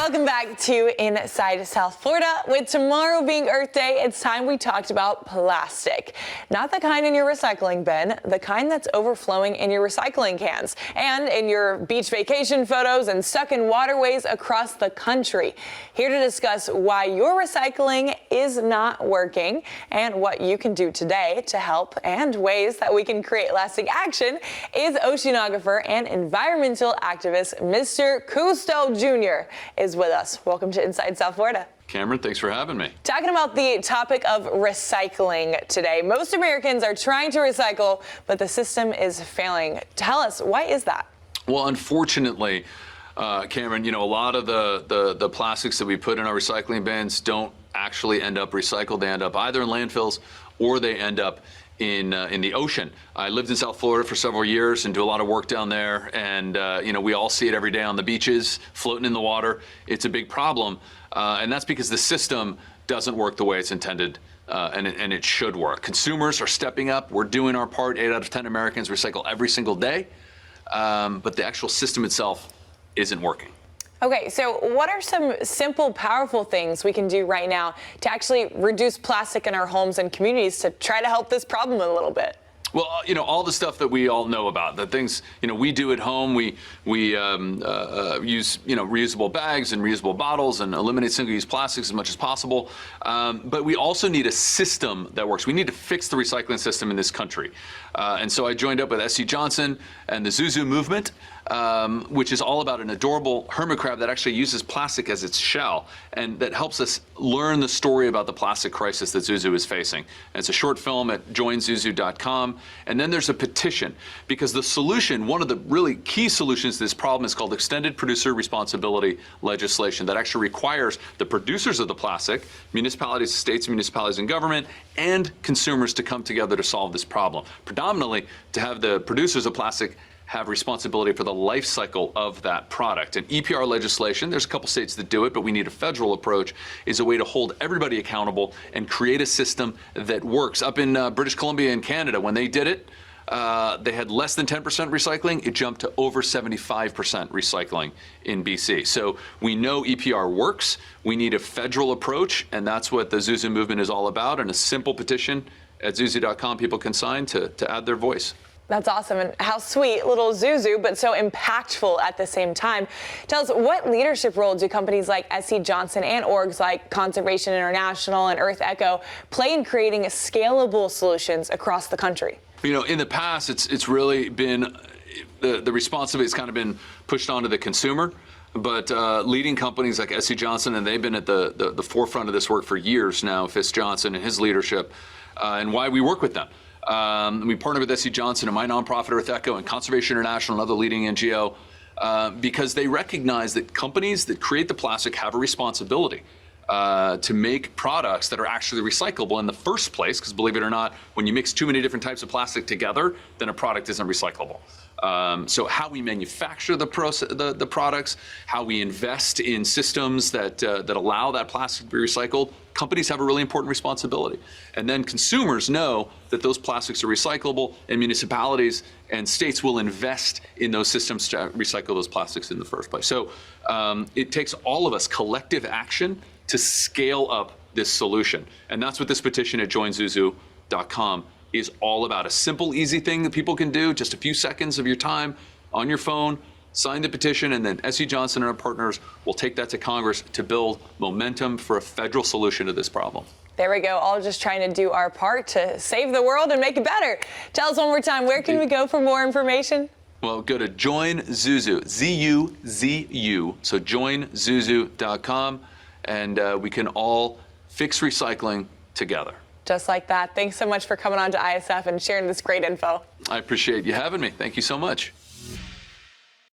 Welcome back to Inside South Florida. With tomorrow being Earth Day, it's time we talked about plastic. Not the kind in your recycling bin, the kind that's overflowing in your recycling cans and in your beach vacation photos and stuck in waterways across the country. Here to discuss why your recycling is not working and what you can do today to help and ways that we can create lasting action is oceanographer and environmental activist Mr. Cousteau Jr. is with us. Welcome to Inside South Florida. Cameron, thanks for having me. Talking about the topic of recycling today. Most Americans are trying to recycle, but the system is failing. Tell us, why is that? Well, unfortunately, Cameron, a lot of the plastics that we put in our recycling bins don't actually end up recycled. They end up either in landfills or they end up in the ocean. I lived in South Florida for several years and do a lot of work down there, and we all see it every day on the beaches, floating in the water. It's a big problem, and that's because the system doesn't work the way it's intended, and it should work. Consumers are stepping up. We're doing our part. 8 out of 10 Americans recycle every single day, but the actual system itself isn't working. Okay, so what are some simple, powerful things we can do right now to actually reduce plastic in our homes and communities to try to help this problem a little bit? Well, all the stuff that we all know about, the things, we do at home. We use, reusable bags and reusable bottles and eliminate single-use plastics as much as possible. But we also need a system that works. We need to fix the recycling system in this country. And so I joined up with SC Johnson and the Zuzu movement, which is all about an adorable hermit crab that actually uses plastic as its shell, and that helps us learn the story about the plastic crisis that Zuzu is facing. And it's a short film at joinzuzu.com. And then there's a petition, because the solution, one of the really key solutions to this problem is called extended producer responsibility legislation that actually requires the producers of the plastic, municipalities, states, municipalities, and government, and consumers to come together to solve this problem. Predominantly to have the producers of plastic have responsibility for the life cycle of that product. And EPR legislation, there's a couple states that do it, but we need a federal approach, is a way to hold everybody accountable and create a system that works. Up in British Columbia and Canada, when they did it, they had less than 10% recycling. It jumped to over 75% recycling in BC. So we know EPR works. We need a federal approach, and that's what the Zuzu movement is all about. And a simple petition at zuzu.com people can sign to add their voice. That's awesome, and how sweet, little Zuzu, but so impactful at the same time. Tell us, what leadership role do companies like SC Johnson and orgs like Conservation International and Earth Echo play in creating scalable solutions across the country? In the past, it's really been, the responsibility has kind of been pushed onto the consumer, but leading companies like SC Johnson, and they've been at the forefront of this work for years now, Fitz Johnson and his leadership, and why we work with them. We partner with SC Johnson and my nonprofit Earth Echo and Conservation International, another leading NGO, because they recognize that companies that create the plastic have a responsibility to make products that are actually recyclable in the first place, because believe it or not, when you mix too many different types of plastic together, then a product isn't recyclable. So how we manufacture the products, how we invest in systems that allow that plastic to be recycled, companies have a really important responsibility. And then consumers know that those plastics are recyclable, and municipalities and states will invest in those systems to recycle those plastics in the first place. So it takes all of us collective action to scale up this solution. And that's what this petition at joinzuzu.com is all about. A simple, easy thing that people can do, just a few seconds of your time on your phone, sign the petition, and then SC Johnson and our partners will take that to Congress to build momentum for a federal solution to this problem. There we go, all just trying to do our part to save the world and make it better. Tell us one more time, where can we go for more information? Well, go to joinzuzu, Z-U-Z-U, so joinzuzu.com, and we can all fix recycling together. Just like that. Thanks so much for coming on to ISF and sharing this great info. I appreciate you having me. Thank you so much.